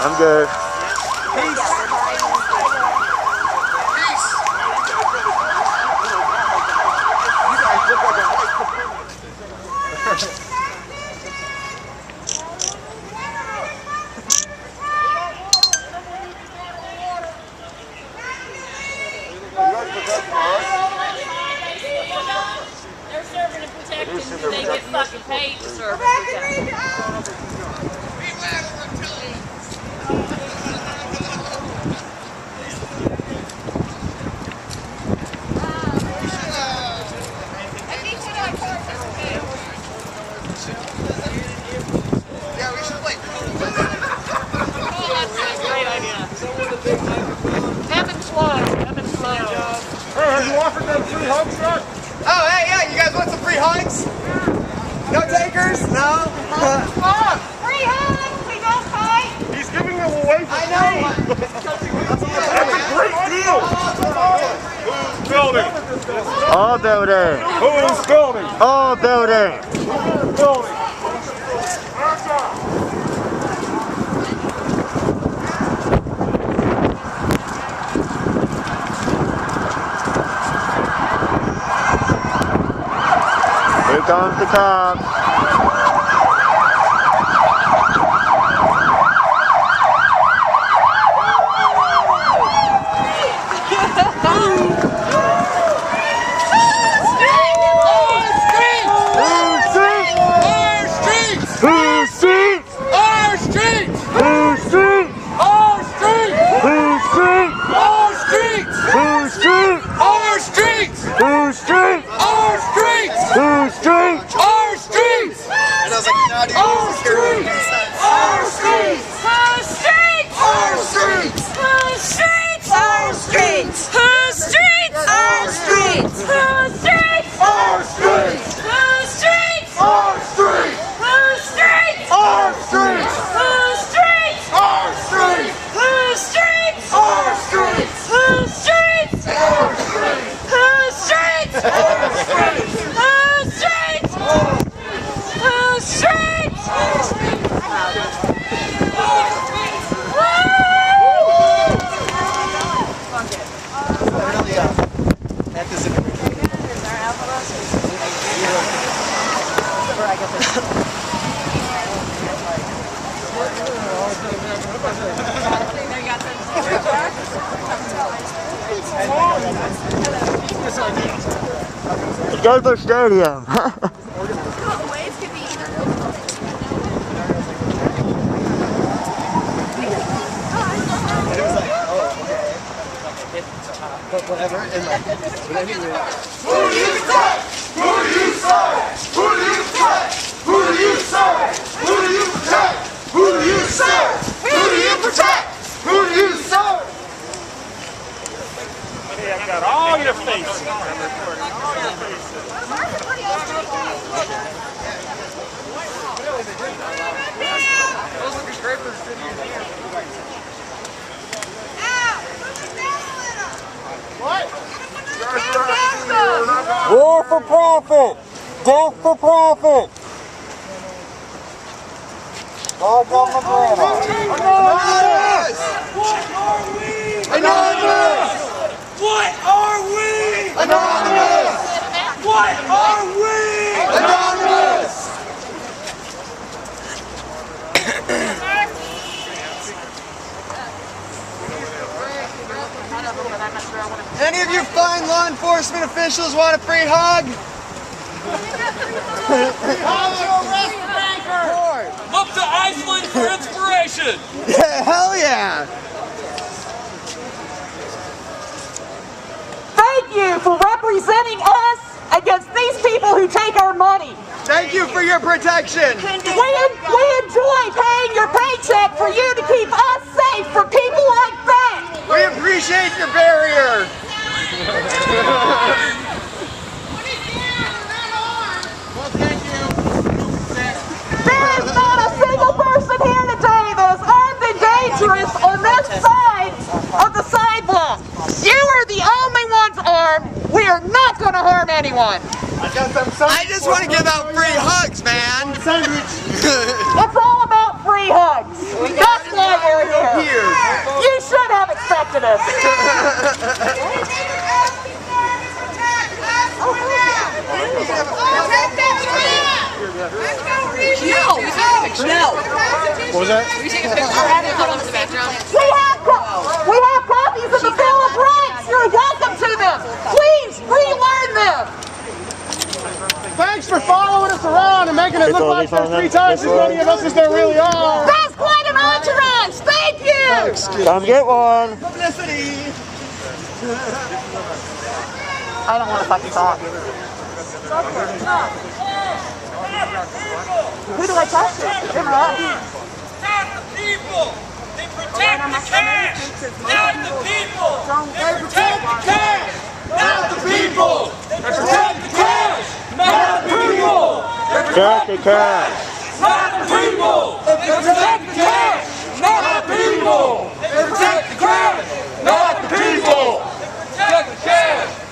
I'm good. They're serving and protecting. They get fucking paid to serve and protect. Oh, hey, yeah, you guys want some free hugs? No takers? No? Free hugs! We don't fight! He's giving them away for I know! That's a great deal! Who's building? All building. Who's building? All building. Who's building? Here comes the cops. Gopher Stadium. Whatever, and like, whatever you want. Who do you protect? Who do you serve? Who do you protect? Who do you serve? Who do you protect? Who do you serve? Who do you protect? Who do you serve? Hey, I've got all your faces. Those look great for the city. War for profit! Death for profit! All government grandma. Anonymous! Anonymous! What are we? Anonymous! What are we? Anonymous! Any of you fine law enforcement officials want a free hug? Look to Iceland for inspiration. Yeah, hell yeah! Thank you for representing us against these people who take our money. Thank you for your protection. We enjoy paying your paycheck for you to keep us safe from people like that. We appreciate your barrier. on this side of the sidewalk. You are the only ones armed. We are not going to harm anyone. I just want to give out free hugs, man. It's all about free hugs. That's why we're here. You should have expected us. No. What was that? We take a picture of the background. We have copies of the Bill of Rights. You're welcome to them. Please relearn them. Thanks for following us around and making it look like there's 3 times as many of us as there really are. That's quite an entourage. Thank you. Come get one. Publicity. I don't want to fucking talk. Who do I talk to? Never us. Not the people! They protect the cash! Not the people! They protect the cash! Not the people! They protect the cash! Not the people! Protect the cash. Not the people! They protect the cash! Not the people! They protect the cash!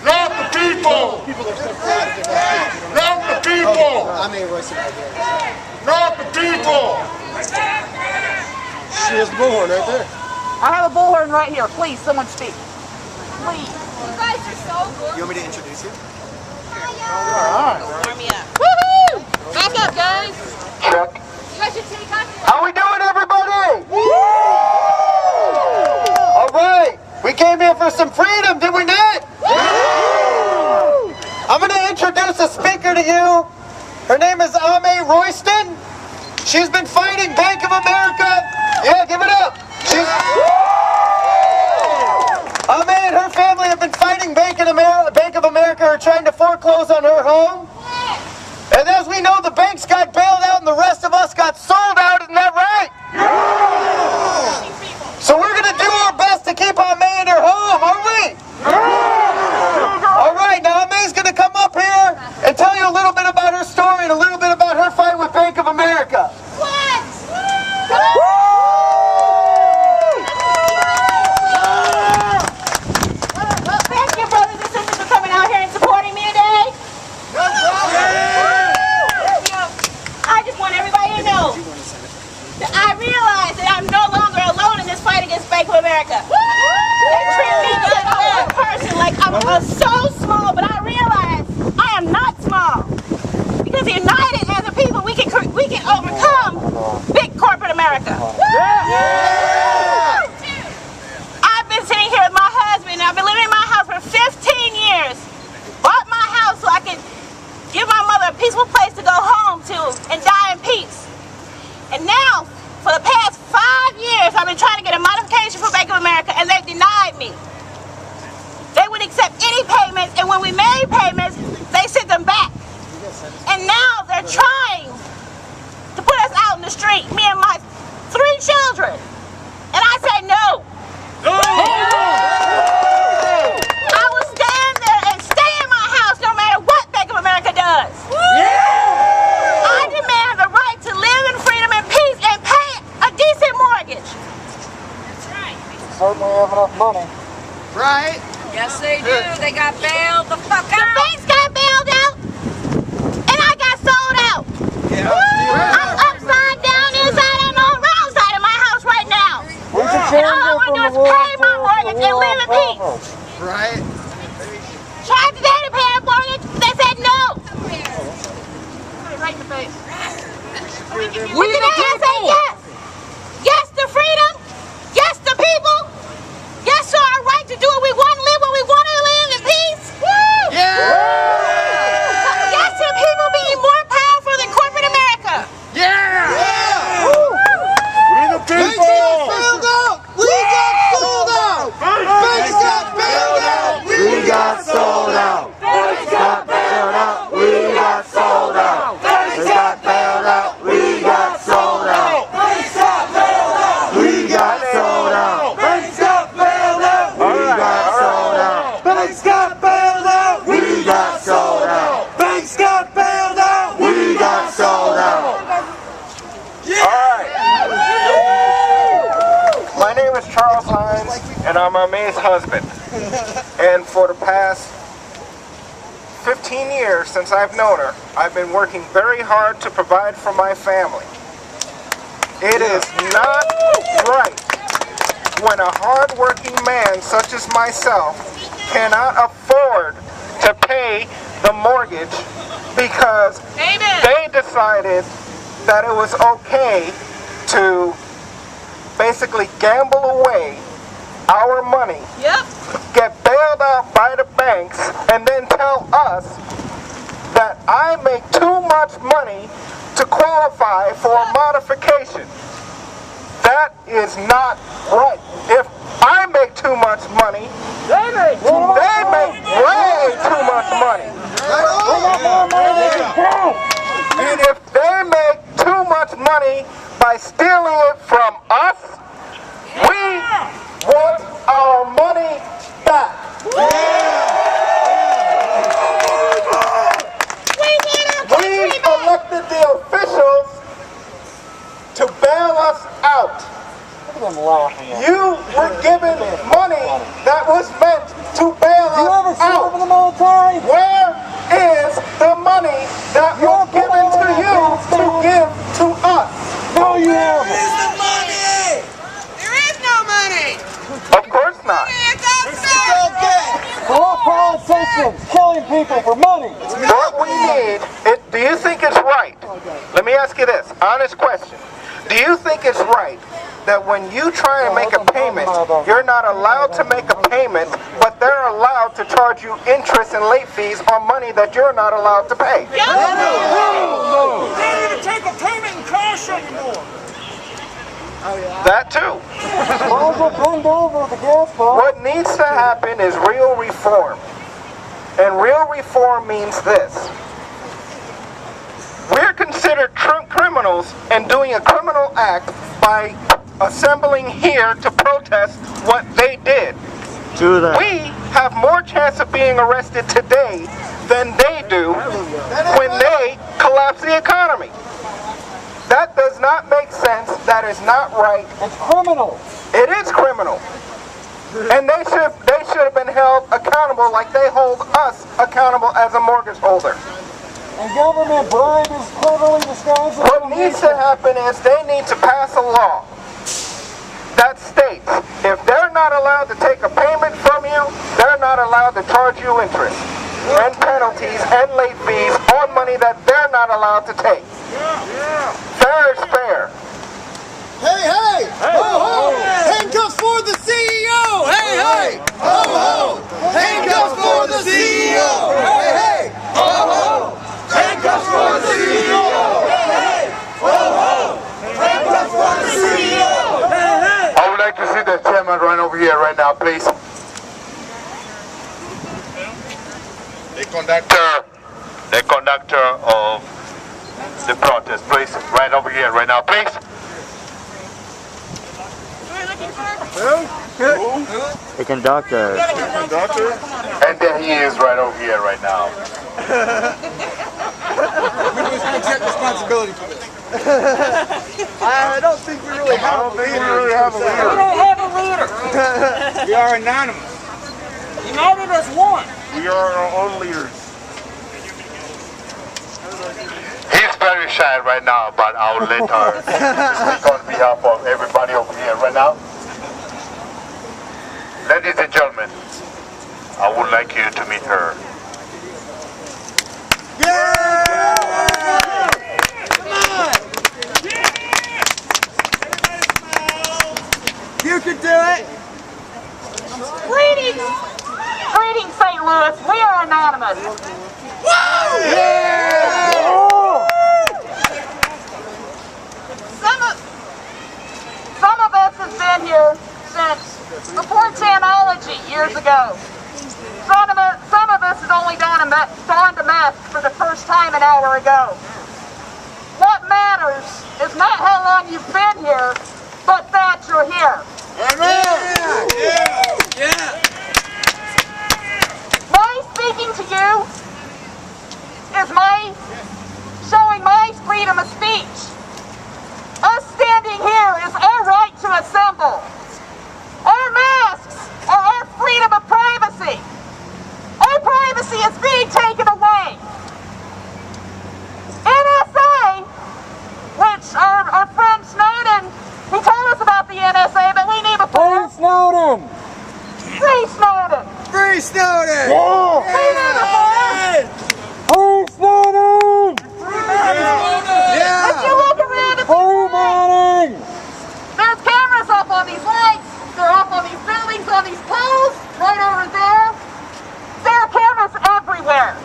Not the people! Protect the cash! Not the people! Not the people! Not the people! She has the bullhorn right there. I have a bullhorn right here. Please, someone speak. Please. You guys are so good. You want me to introduce you? Warm me up. Woohoo! Back up, guys. Check. You guys should take off your... How we doing, everybody? All right. We came here for some freedom, did we not? I'm going to introduce a speaker to you. Her name is Ame Royston. She's been fighting Bank of America. Yeah, give it up. Ame and her family have been fighting Bank of America are trying to foreclose on her home. And as we know, the banks got bailed out and the rest of us got sold out. Isn't that right? So we're going to do our best to keep Ame in her home, aren't we? All right, now Ame's going to come up here and tell you a little bit about her story and a little bit about her fight with Bank of America. Well, thank you, brothers and sisters, for coming out here and supporting me today. I just want everybody to know that I realize that I'm no longer alone in this fight against Bank of America. They treat me like I'm a person, like I'm so small, but I realize I am not small. Because united as a people, we can overcome big corporate America. I've been sitting here with my husband, and I've been living in my house for 15 years. Bought my house so I could give my mother a peaceful place to go home to and die in peace. And now, for the past 5 years, I've been trying to get a modification for Bank of America, and they've denied me. They wouldn't accept any payments, and when we made payments, they sent them back. And now they're trying to put us out in the street, me and my 3 children. And I say no. I will stand there and stay in my house no matter what Bank of America does. I demand the right to live in freedom and peace and pay a decent mortgage. Certainly have enough money. Right? Yes, they do. They got bailed the fuck The out. banks got bailed out, and I got sold out. I'm upside down, inside, and on round side of my house right now. We can And change all I it want from to do the is world pay my mortgage and live in peace. Right? Tried today to pay a mortgage, they said no. Right in the face. We today I say yes. Yes to freedom. Yes to people. Yes to our right to do what we want, live what we want to live in peace. Yes to people being more powerful than corporate America. We the people. We got sold out! Banks got bailed out! We got sold out. Banks got bailed out. We got sold out. Banks got bailed out. We got sold out. husband. And for the past 15 years since I've known her, I've been working very hard to provide for my family. It is not right when a hard-working man such as myself cannot afford to pay the mortgage because they decided that it was okay to basically gamble away our money, get bailed out by the banks, and then tell us that I make too much money to qualify for a modification. That is not right. If I make too much money, they make way too much money. And if they make too much money by stealing it from us, we want our money back. We elected the officials to bail us out. You were given money that was meant to bail us out. Where is the money that was given to you to give to us? No, you haven't. Where's the money? There is no money. Of course not. Corrupt politicians killing people for money. What we need, do you think it's right? Let me ask you this, honest question. Do you think it's right that when you try and make a payment, you're not allowed to make a payment, but they're allowed to charge you interest and late fees on money that you're not allowed to pay? They don't even take a payment in cash anymore. That too. What needs to happen is real reform. And real reform means this. We're considered criminals and doing a criminal act by assembling here to protest what they did. We have more chance of being arrested today than they do when they collapse the economy. That does not make sense. That is not right. It's criminal. It is criminal. And they should have been held accountable like they hold us accountable as a mortgage holder. And government bribe is cleverly disguised. What needs to happen is they need to pass a law that states if they're not allowed to take a payment from you, they're not allowed to charge you interest and penalties and late fees on money that they're not allowed to take. Fair is fair. Hey, hey! Ho, ho! Handcuffs for the CEO! Hey, hey! Ho, ho! Handcuffs for the CEO! Hey, hey! Ho, ho! Handcuffs for the CEO! Hey, hey! Ho, ho! Handcuffs for the CEO! Hey, hey! I would like to see the chairman run over here right now, please. The conductor of the protest, please, right over here right now, please. The conductor. And there he is right over here right now. Who's going to take responsibility for this? I don't think we really have a leader. We don't have a leader. We are anonymous. United as one. We are our own leaders. He's very shy right now, but I'll let her speak on behalf of everybody over here right now. Ladies and gentlemen, I would like you to meet her. Yeah! Come on! You can do it! Greetings! Greetings, St. Louis. We are anonymous. Yeah! Some of us have been here since before Tanology years ago. Some of us had only donned a mask for the first time an hour ago. What matters is not how long you've been here, but that you're here. Amen! Yeah! My speaking to you is my showing my freedom of speech. Us standing here is our right to assemble. Our masks are our freedom Free Snowden! If you look around the Free Manning! there's cameras up on these lights. They're up on these buildings, on these poles, right over there. There are cameras everywhere.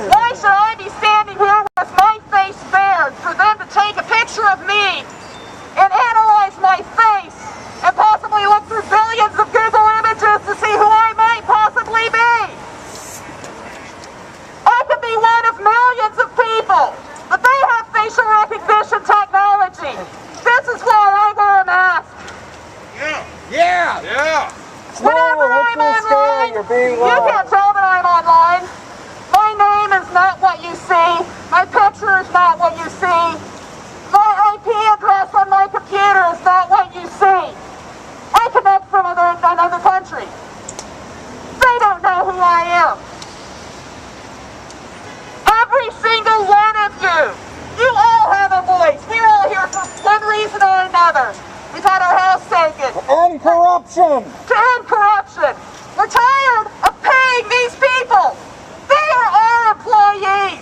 Why should I be standing here with my face bared for them to take a picture of me and analyze my face and possibly look through billions of Google images to see who I might possibly be? I could be one of millions of people, but they have facial recognition technology. This is why I wear a mask. Whenever I'm online, you can't tell that I'm online. My name is not what you see. My picture is not what you see. My IP address on my computer is not what you see. I connect from another country. They don't know who I am. Every single one of you all have a voice. We're all here for one reason or another. We've had our house taken. And corruption! To end corruption. We're tired of paying these people. They are our employees.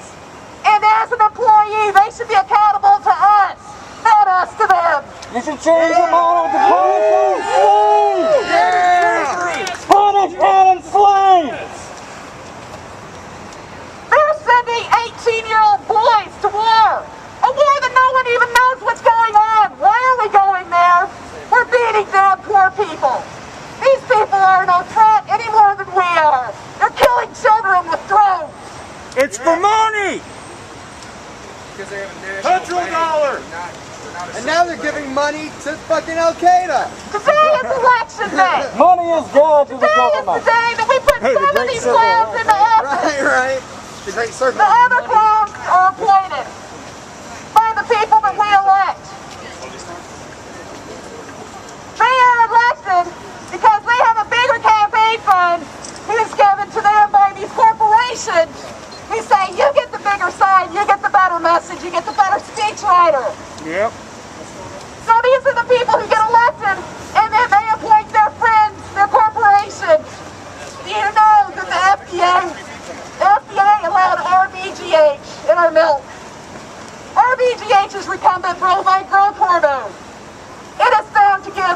And as an employee, they should be accountable to us, not us to them. You should change your model to punish and slave! Punish and enslave! They're sending 18-year-old boys to war. A war that no one even knows what's going on. Why are we going there? We're beating down poor people. These people are no threat any more than we are. They're killing children with drones. It's for money! Petrodollar! And now they're giving money to fucking Al Qaeda. Today is election day. Money is good to the Today is government. the day that we put some of these clowns into office. Right. The Great Circle. The other clowns are appointed by the people that we elect. They are elected because they have a bigger campaign fund who's given to them by these corporations who say, you get the bigger side, you get the better message, you get the better speechwriter. Yep. So these are the people who get elected, and then they appoint their friends, their corporations. Do you know that the FDA allowed RBGH in our milk? RBGH is recombinant bovine growth hormone. It is found to give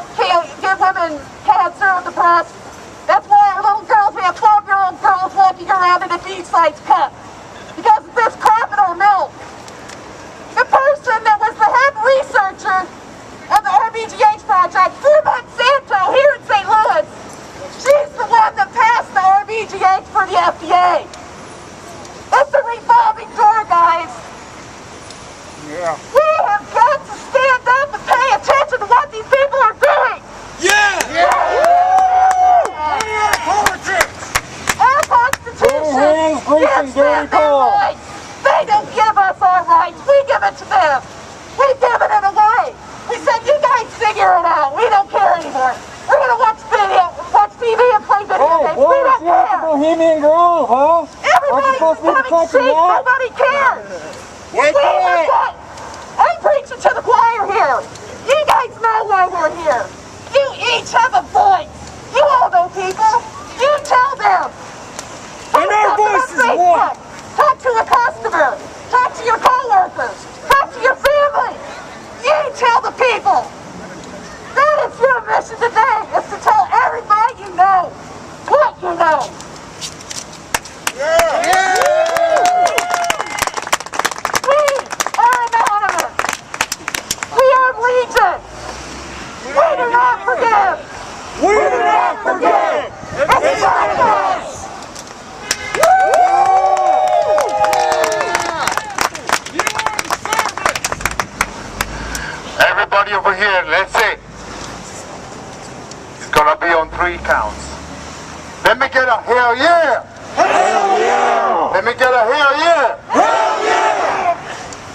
women cancer of the breast. That's why our little girls, we have 12-year-old girls walking around in a D-size cup. Because of this crap in our milk. The person that was the head researcher of the RBGH project, Drew Monsanto, here in St. Louis, she's the one that passed the RBGH for the FDA. It's a revolving door, guys. Yeah. We have got to stand up and pay attention to what these people are doing. Our Constitution gives them their rights. They don't give us our rights. We give it to them. We've given it away. We said, you guys figure it out. We don't care anymore. We're going to watch TV and play video games. We don't care. Bohemian Grove, huh? Everybody's becoming cheap. Nobody cares. I'm preaching to the choir here. You guys know why we're here. You each have a voice. You all know people. You tell them. And our voice is one. Talk to a customer. Talk to your coworkers. Talk to your family. You tell the people. That is your mission today, is to tell everybody you know what you know. We are anonymous. We are legion. We do not forgive. We do not forget! It's anonymous. Everybody over here, let's see. It's gonna be on 3 counts. Let me get a hell yeah! Hell yeah! Let me get a hell yeah! Hell yeah!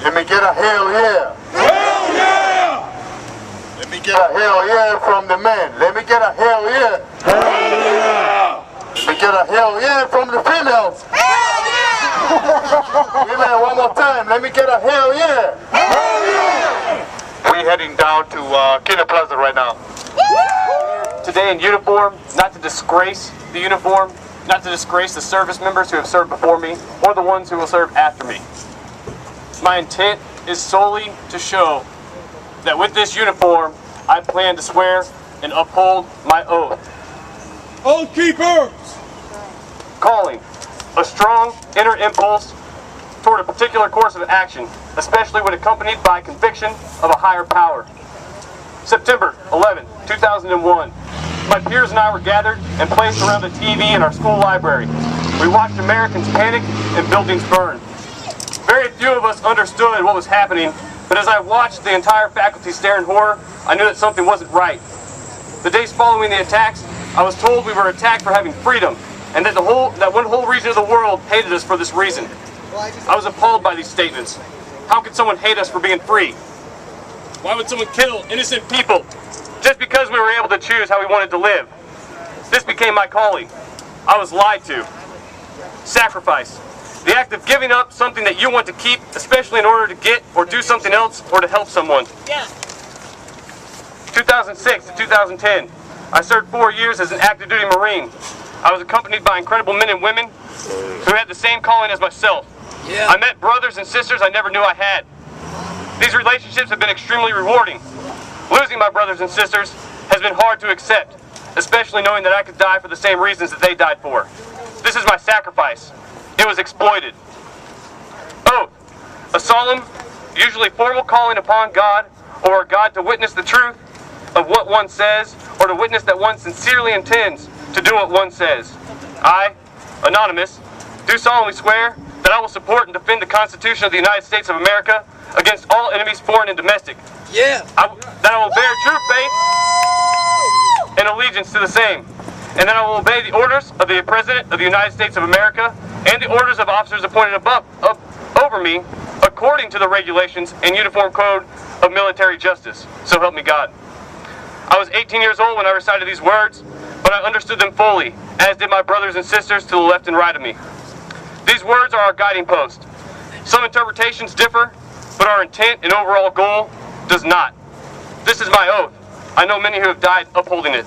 Let me get a hell yeah! Hell yeah! Let me get a hell yeah from the men. Let me get a hell yeah! Hell yeah! Let me get a hell yeah from the females. Hell yeah! Women, one more time. Let me get a hell yeah! Hell yeah! We're heading down to Kina Plaza right now. Today in uniform, not to disgrace the uniform, not to disgrace the service members who have served before me or the ones who will serve after me. My intent is solely to show that with this uniform, I plan to swear and uphold my oath. Oath keepers! Calling a strong inner impulse toward a particular course of action, especially when accompanied by conviction of a higher power. September 11, 2001. My peers and I were gathered and placed around a TV in our school library. We watched Americans panic and buildings burn. Very few of us understood what was happening, but as I watched the entire faculty stare in horror, I knew that something wasn't right. The days following the attacks, I was told we were attacked for having freedom, and that one whole region of the world hated us for this reason. I was appalled by these statements. How could someone hate us for being free? Why would someone kill innocent people just because we were able to choose how we wanted to live? This became my calling. I was lied to. Sacrifice. The act of giving up something that you want to keep, especially in order to get or do something else or to help someone. Yeah. 2006 to 2010. I served 4 years as an active duty Marine. I was accompanied by incredible men and women who had the same calling as myself. Yeah. I met brothers and sisters I never knew I had. These relationships have been extremely rewarding. Losing my brothers and sisters has been hard to accept, especially knowing that I could die for the same reasons that they died for. This is my sacrifice. It was exploited. Oath. A solemn, usually formal calling upon God or God to witness the truth of what one says, or to witness that one sincerely intends to do what one says. I, Anonymous, do solemnly swear that I will support and defend the Constitution of the United States of America against all enemies, foreign and domestic. Yeah. That I will bear true faith and allegiance to the same, and that I will obey the orders of the President of the United States of America and the orders of officers appointed over me according to the regulations and Uniform Code of Military Justice. So help me God. I was 18 years old when I recited these words, but I understood them fully, as did my brothers and sisters to the left and right of me. These words are our guiding post. Some interpretations differ, but our intent and overall goal does not. This is my oath. I know many who have died upholding it.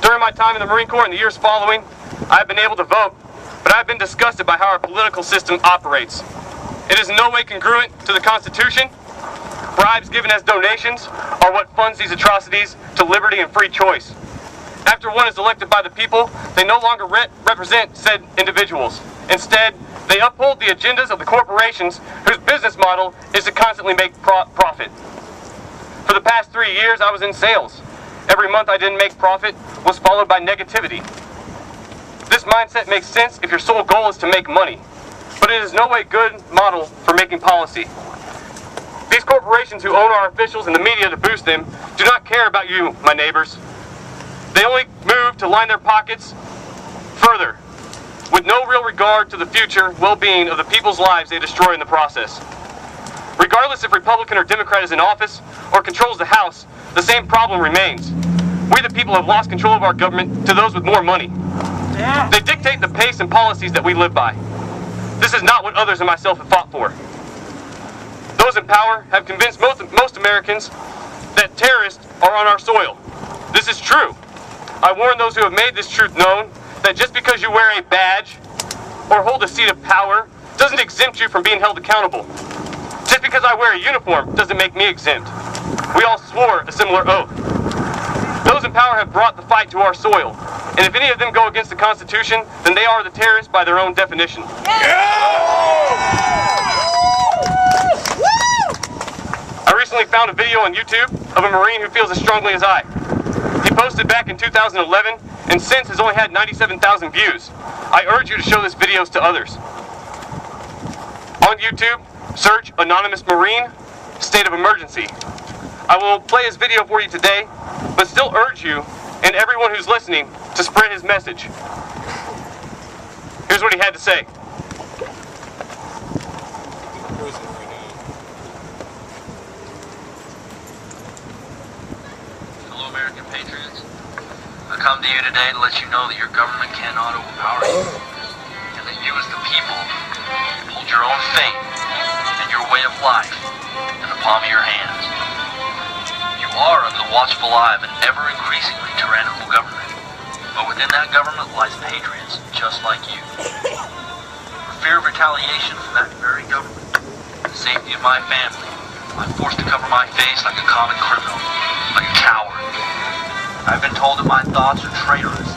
During my time in the Marine Corps and the years following, I have been able to vote, but I have been disgusted by how our political system operates. It is in no way congruent to the Constitution. Bribes given as donations are what funds these atrocities to liberty and free choice. After one is elected by the people, they no longer represent said individuals. Instead, they uphold the agendas of the corporations whose business model is to constantly make profit. For the past 3 years, I was in sales. Every month I didn't make profit was followed by negativity. This mindset makes sense if your sole goal is to make money, but it is no way good model for making policy. These corporations who own our officials and the media to boost them do not care about you, my neighbors. They only move to line their pockets further, with no real regard to the future well-being of the people's lives they destroy in the process. Regardless if Republican or Democrat is in office or controls the House, the same problem remains. We the people have lost control of our government to those with more money. They dictate the pace and policies that we live by. This is not what others and myself have fought for. Those in power have convinced most Americans that terrorists are on our soil. This is true. I warn those who have made this truth known that just because you wear a badge or hold a seat of power doesn't exempt you from being held accountable. Just because I wear a uniform doesn't make me exempt. We all swore a similar oath. Those in power have brought the fight to our soil, and if any of them go against the Constitution, then they are the terrorists by their own definition. I recently found a video on YouTube of a Marine who feels as strongly as I. He posted back in 2011 and since has only had 97,000 views. I urge you to show this video to others. On YouTube, search Anonymous Marine, State of Emergency. I will play his video for you today, but still urge you and everyone who's listening to spread his message. Here's what he had to say. Hello, American patriots. I come to you today to let you know that your government cannot overpower you, and that you as the people hold your own fate and your way of life in the palm of your hands. You are under the watchful eye of an ever-increasingly tyrannical government, But within that government lies patriots just like you. For fear of retaliation from that very government, the safety of my family, I'm forced to cover my face like a common criminal, like a coward. I've been told that my thoughts are traitorous,